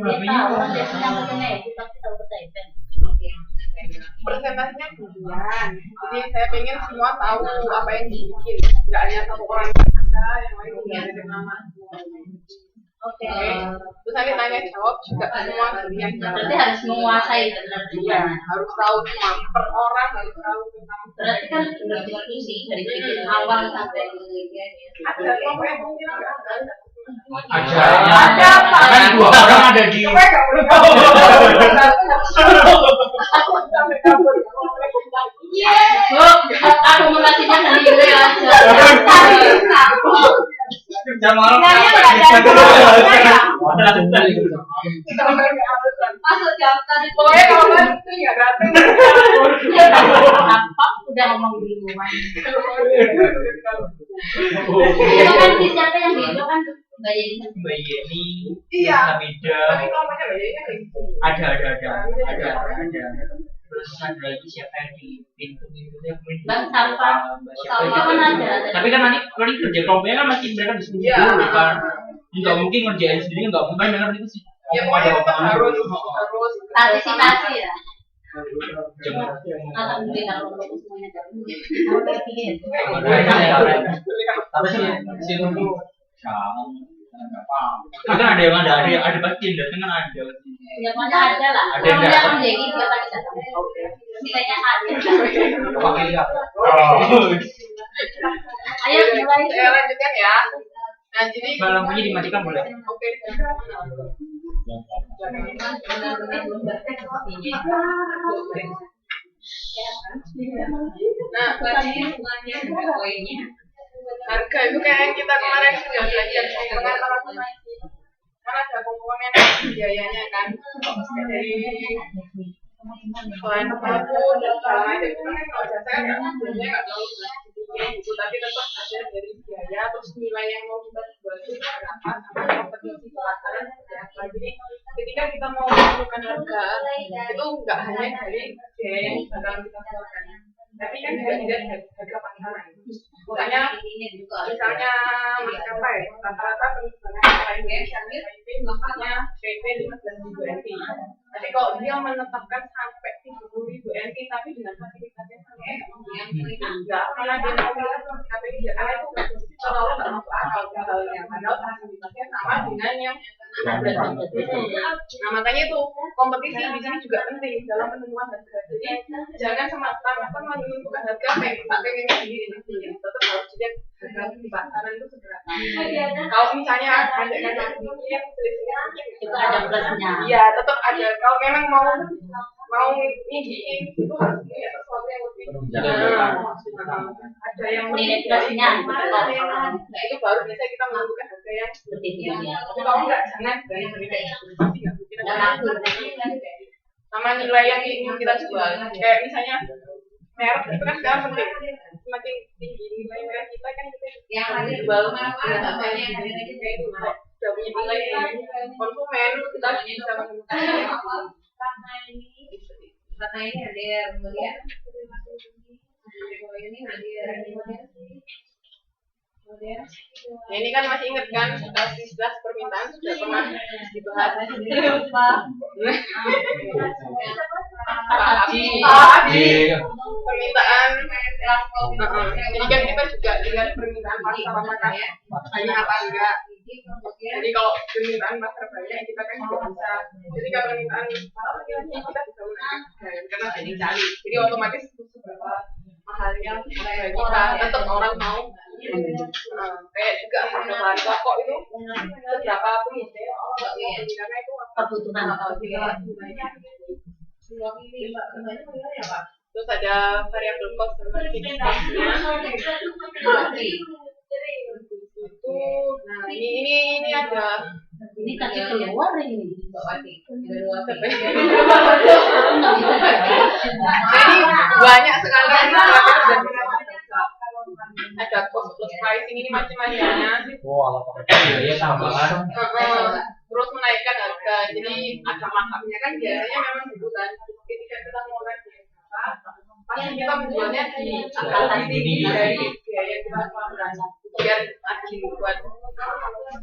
Orang biasanya ngomongnya itu tapi tahu ketepen. Persentasenya kemudian. Jadi saya pengen semua tahu apa yang dibikin. Nggak hanya satu orang saja, yang lain nggak ada nama. Oke. Terus nanti tanya jawab juga semua kalian. Berarti harus menguasai berarti. Iya, harus tahu semua per orang harus tahu tentang. Berarti kan berdiskusi dari titik awal sampai ada kelompok yang mungkin nggak ada. Ada apa? Kan dua orang ada di. Aku mengasihnya sendiri aja. Jam malam. Masuk jam tadi. Pokoknya kalau kan itu nggak datang. Apa udah ngomong duluan. Itu kan siapa yang itu kan Mbak Yeni. Iya. Hamida. Tapi kelompoknya Mbak Yeni Ada. Terus ada lagi siapa yang di pintu-pintunya Bang Salva kan ada. Tapi kan nanti kerja kelompoknya kan masih mereka diskusi dulu kan. Nggak mungkin ngerjain sendiri, nggak mungkin mereka diskusi. Ya pokoknya tetap harus partisipasi ya. Jangan. Alhamdulillah kalau semuanya Tapi sih dulu. Kan ada yang ada pasti yang datang kan ada. Ya mana ada lah. Kalau dia kan jadi dia pasti datang. Nilainya ada. Ayo mulai. Saya lanjutkan ya. Nah jadi Lampunya dimatikan boleh. Oke. Nah, semuanya poinnya. Harga itu kayak yang kita kemarin sudah belajar karena ada komponen biayanya kan dari selain apapun dan lain itu kan kalau jasa kan nggak tahu itu tapi tetap ada dari biaya terus nilai yang mau kita jual itu berapa sama kompetisi pasaran apa. Jadi ketika kita mau menentukan harga itu nggak hanya dari biaya yang bakal kita keluarkan tapi kan juga tidak harga pasaran. Makanya misalnya maskapai rata-rata penerbangan misalnya PP 15.000 NT. Tapi kalau dia menetapkan sampai 30.000 NT tapi dengan fasilitasnya sampai yang enggak karena dia mau maskapai dia karena itu terlalu nggak masuk akal halnya padahal fasilitasnya sama dengan yang nah makanya itu kompetisi di sini juga penting dalam penemuan harga. Jadi jangan semata-mata menentukan harga pengen sendiri tetap harus dilihat harga di pasaran itu seberapa. Kalau misalnya ada kan itu ada plusnya. Iya tetap ada. Kalau memang mau ngisiin itu harus punya sesuatu yang lebih ada yang nilai plusnya. Nah itu baru bisa kita menentukan harga yang Lebih tinggi. kalau enggak jangan dari pasti nggak mungkin sama nilai yang ingin kita jual. Kayak misalnya merek itu kan sekarang penting semakin tinggi nilai merek kita kan kita yang nanti jual mana banyak yang itu udah punya nilai konsumen kita bisa menemukan karena ini ada yang melihat ini ada nah ini kan masih inget kan istilah permintaan sudah pernah dibahas permintaan jadi kan kita juga lihat permintaan pasar apakah banyak apa enggak. Jadi kalau permintaan pasar banyak kita kan juga bisa jadi kalau permintaan kita bisa menaikkan karena banyak cari jadi otomatis seberapa mahalnya kita tetap orang mau kayak juga harga bahan pokok itu seberapa pun ya orang nggak mau karena itu Kebutuhan terus ada variabel cost sama fixed cost-nya itu nah ini ada ini tadi keluar ini jadi banyak sekali ada cost plus pricing ini macam-macamnya Ya tambahan. terus menaikkan harga jadi ada markupnya kan biasanya memang gitu kan ketika kita mau naik pasti kita menjualnya di angka tinggi dari biaya kita keluarkan biar adil buat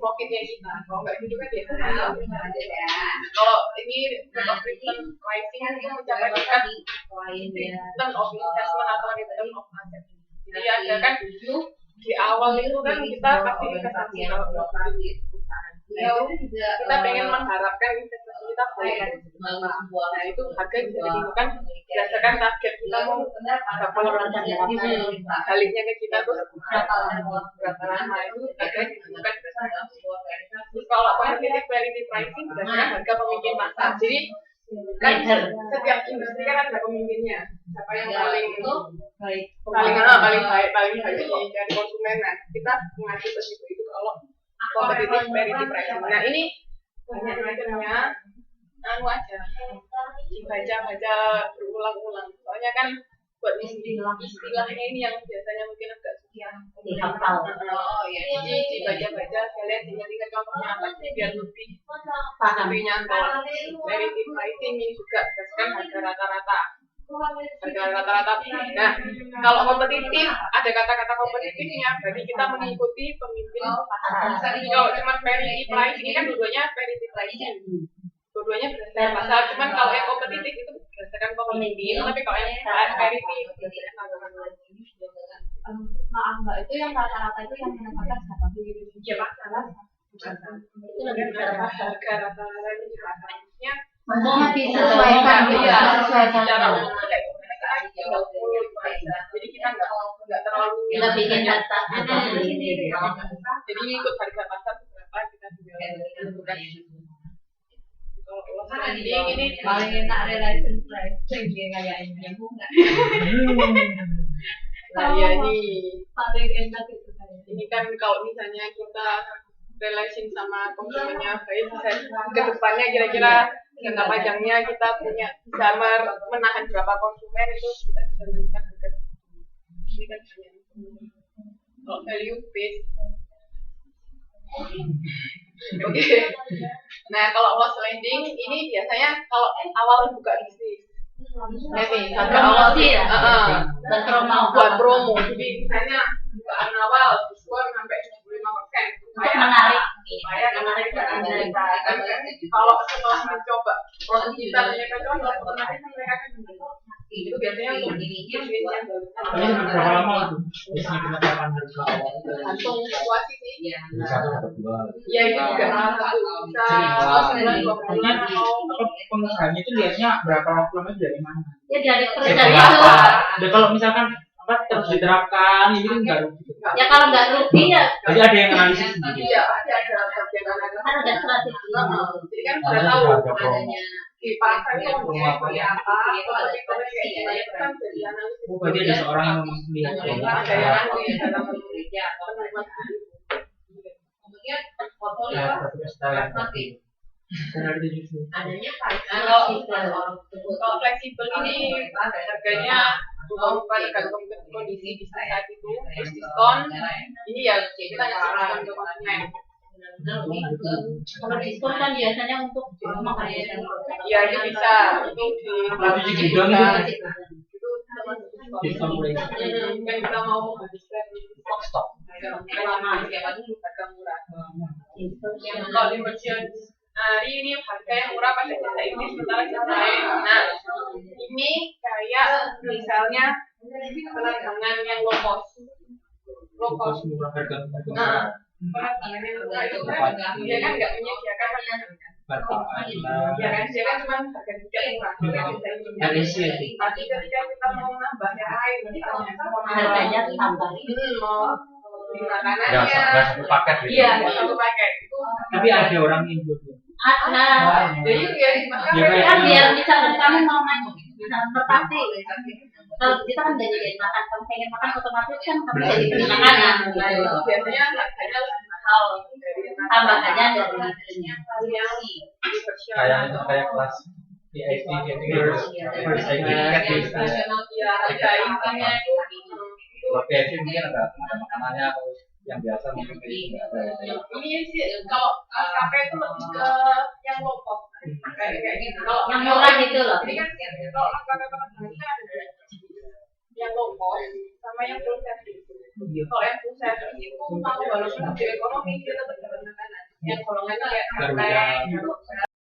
profitnya kita. Kalau nggak gitu kan biasanya kalau ini return pricing itu mencapai tingkat return of investment atau return of asset. Jadi ada kan di awal itu kan kita pasti investasi kalau perusahaan. Kita pengen mengharapkan investasi kita baik. Nah itu harga bisa ditentukan berdasarkan target kita mau berapa lama. Baliknya ke kita tuh berapa lama itu harga ditentukan berdasarkan. Terus kalau competitive variety pricing berdasarkan harga pemimpin pasar. Jadi kan setiap industri kan ada pemimpinnya. Siapa yang paling paling baik dari konsumen. Nah kita mengacu ke situ itu kalau competitive variety pricing. Nah ini banyak macamnya, aja dibaca berulang-ulang. Soalnya kan buat istilahnya ini yang biasanya mungkin agak dihafal. Jadi dibaca-baca, kalian ingat contohnya apa sih biar lebih nyantol. Variety pricing ini juga berdasarkan harga rata-rata. Nah, kalau kompetitif, ada kata-kata kompetitifnya, berarti kita mengikuti pemimpin pasar. Kalau cuma variety pricing ini kan dua-duanya variety pricing. Dua-duanya berdasarkan pasar, cuman kalau yang kompetitif itu berdasarkan pemimpin, tapi kalau yang variety itu berdasarkan maaf mbak, itu yang rata-rata itu yang menetapkan siapa? Iya pasar. Itu lebih besar pasar. Harga rata-rata itu di pasarnya. Disesuaikan, Secara umum kayak jadi kita nggak terlalu kita bikin data sendiri. Jadi ikut harga pasar berapa kita juga tentukan. Ini paling enak relation pricing kayak ini nyambung nggak? Nah ya ini Paling enak itu kayak ini kan kalau misalnya kita relation sama konsumennya baik, bisa ke depannya kira-kira jangka panjangnya kita bisa menahan berapa konsumen itu kita bisa menentukan harga. Ini kan kalau value based. Oke. Nah kalau loss landing ini biasanya kalau awal buka bisnis. Nah nih harga awal sih buat promo. Jadi misalnya bukaan awal diskon sampai 75%. Kalau setelah mencoba proses kita ternyata cocok, otomatis mereka akan itu biasanya untuk bisnis yang Ini berapa lama itu? Biasanya penetapan harga awal. tergantung situasi sih. Satu atau dua. Ya itu juga salah satu bisa 9 bulan atau Pengusahanya itu lihatnya berapa kilometer dari mana? ya dari Dari dari apa? itu. Dan kalau misalkan terus diterapkan ini kan nggak rugi. Ya kalau nggak rugi ya Jadi ada yang analisis sendiri. iya ada bagian analisa. kan ada strategi. Jadi kan sudah tahu adanya di pasar itu mempunyai seperti apa, kompetitornya kayak gimana itu kan jadi analisis. Oh, berarti ada seorang yang memang melihat. Ada yang ahli dalam penemuan. kemudian portfolio Ya, tapi setelah karena itu justru. adanya Kalau fleksibel ini harganya berupa tergantung kondisi bisnis saat itu, terus diskon. Ini ya kita ngasih diskon ke konsumen. Kalau diskon kan biasanya untuk menghasilkan Ya itu bisa itu di Berarti di gudang itu itu sama diskon mulai. kan kita mau menghabiskan stok lama siapa dulu harga murah. Kalau di merchant ini harga yang murah pada jasa ini sementara jasa lain. Nah ini kayak misalnya penerbangan yang low cost. Kos murah harga murah. Penerbangan yang murah itu kan dia kan nggak menyediakan makanan. Ya kan dia kan cuma harga tiket murah. Ada sih. Tapi ketika kita mau nambah yang lain, misalnya harganya tambah. mau beli makanannya, Nggak satu paket gitu. iya nggak satu paket itu. Tapi ada orang Indo. Nah, Jadi ya Ya, kan biar misalkan kamu mau makan, misalkan berpasti. Kalau kita kan dari makan, kamu pengen makan otomatis kan kamu jadi beli makanan. itu biasanya harganya lebih mahal dari Tambahannya dari yang Kayak kelas PIC gitu. First aid kit gitu. ya harga intinya itu Kalau PIC mungkin ada makanannya atau yang biasa mungkin ini sih kalau maskapai itu lebih ke yang low cost kayak gitu. Kalau yang murah gitu loh. ini kan kalau maskapai penerbangan kan ada yang low cost sama yang full service. Kalau yang full service itu mau walaupun di ekonomi kita tetap dapat makanan. Yang golongan kayak Baru KP, jalan.